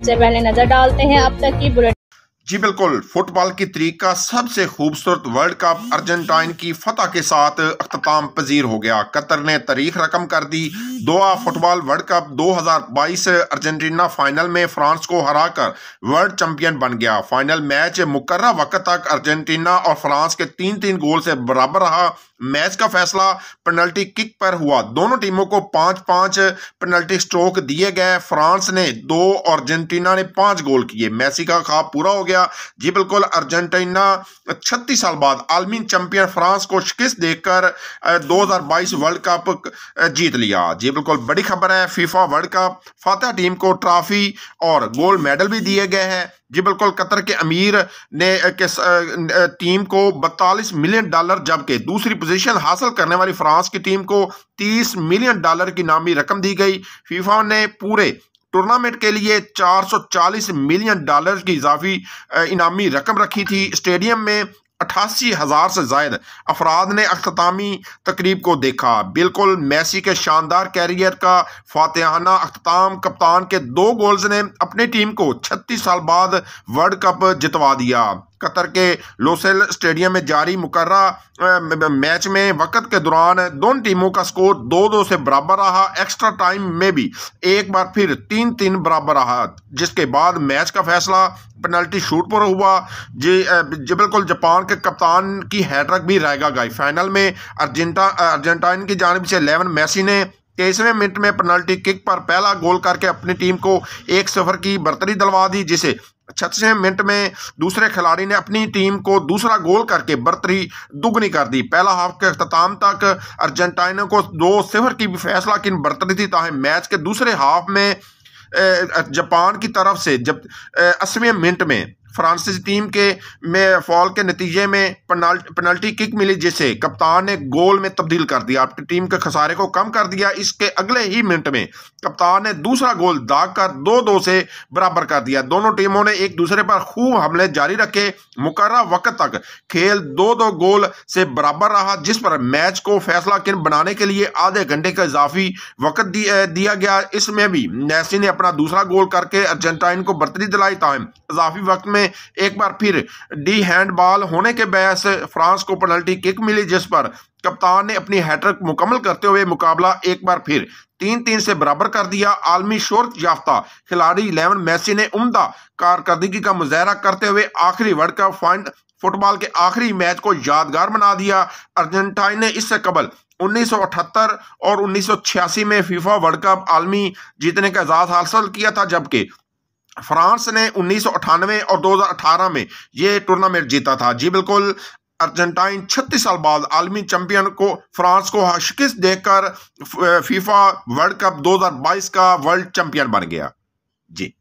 से पहले नजर डालते हैं अब तक की बुलेटिन। जी बिल्कुल, फुटबॉल की तारीख का सबसे खूबसूरत वर्ल्ड कप अर्जेंटाइन की फतह के साथ अख्ताम पजीर हो गया। कतर ने तारीख रकम कर दी। Doha football world cup 2022 Argentina final में फ्रांस को हराकर वर्ल्ड चैंपियन बन गया। फाइनल मैच मुकर्रर वक्त तक अर्जेंटीना और फ्रांस के 3-3 गोल से बराबर रहा। मैच का फैसला पेनल्टी किक पर हुआ। दोनों टीमों को 5-5 पेनल्टी स्ट्रोक दिए गए। फ्रांस ने 2 और अर्जेंटीना ने 5 गोल किए। मेसी का ख्वाब पूरा हो गया। जी बिल्कुल, अर्जेंटीना 36 साल बाद आलमी चैंपियन फ्रांस को शिकस्त देकर 2022 वर्ल्ड कप जीत लिया। जी बिल्कुल, बड़ी खबर है। फीफा वर्ल्ड कप फातह टीम को ट्रॉफी और गोल्ड मेडल भी दिए गए हैं। जी बिल्कुल, कतर के अमीर ने टीम को $42 मिलियन, जबकि दूसरी पोजीशन हासिल करने वाली फ्रांस की टीम को $30 मिलियन की इनामी रकम दी गई। फीफा ने पूरे टूर्नामेंट के लिए $440 मिलियन की इजाफी इनामी रकम रखी थी। स्टेडियम में 88,000 से ज्यादा अफराद ने अख्तामी तकरीब को देखा। बिल्कुल, मेसी के शानदार कैरियर का फातिहाना अख्ताम, कप्तान के 2 गोल्स ने अपनी टीम को 36 साल बाद वर्ल्ड कप जितवा दिया। कतर के लोसेल स्टेडियम में जारी मुकर्रर मैच में वक्त के दौरान दोनों टीमों का स्कोर 2-2 से बराबर रहा। एक्स्ट्रा टाइम में भी एक बार फिर 3-3 बराबर रहा, जिसके बाद मैच का फैसला पेनल्टी शूट पर हुआ। जी बिल्कुल, जापान के कप्तान की हैट्रिक भी रहेगा गई। फाइनल में अर्जेंटाइन की जानिब से लियोनेल मेसी ने 23वें मिनट में पेनल्टी किक पर पहला गोल करके अपनी टीम को 1-0 की बढ़तरी दिलवा दी, जिसे 36वें मिनट में दूसरे खिलाड़ी ने अपनी टीम को दूसरा गोल करके बढ़तरी दुगनी कर दी। पहला हाफ के अख्ताम तक अर्जेंटीना को 2-0 की भी फैसला की बढ़तरी थी, ताकि मैच के दूसरे हाफ में जापान की तरफ से जब 80वें मिनट में फ्रांसीसी टीम के फॉल के नतीजे में पेनल्टी किक मिली, जिसे कप्तान ने गोल में तब्दील कर दिया, अपनी टीम के खसारे को कम कर दिया। इसके अगले ही मिनट में कप्तान ने दूसरा गोल दागकर 2-2 से बराबर कर दिया। दोनों टीमों ने एक दूसरे पर खूब हमले जारी रखे। मुकर्रर वक्त तक खेल 2-2 गोल से बराबर रहा, जिस पर मैच को फैसला किन बनाने के लिए आधे घंटे का इजाफी वक्त दिया गया। इसमें भी मेसी ने अपना दूसरा गोल करके अर्जेंटाइन को बढ़तरी दिलाई। ताहम इजाफी वक्त में एक बार फिर डी हैंडबॉल होने के बहस फ्रांस को पेनल्टी किक मिली, जिस पर कप्तान ने अपनी हैट्रिक मुकम्मल करते हुए मुकाबला एक बार फिर 3-3 से बराबर कर दिया। आलमी शोहरत याफ्ता खिलाड़ी लियोनेल मेसी ने उम्दा कारकर्दगी का मुजाहरा करते हुए आखिरी वर्ल्ड कप फुटबॉल के आखिरी मैच को यादगार बना दिया। अर्जेंटाइन ने इससे कबल 1978 और 1986 में फीफा वर्ल्ड कप आलमी जीतने का एजाज हासिल किया था, जबकि फ्रांस ने 1998 और 2018 में ये टूर्नामेंट जीता था। जी बिल्कुल, अर्जेंटाइन 36 साल बाद आलमी चैंपियन को फ्रांस को शिकस्त देकर फीफा वर्ल्ड कप 2022 का वर्ल्ड चैंपियन बन गया। जी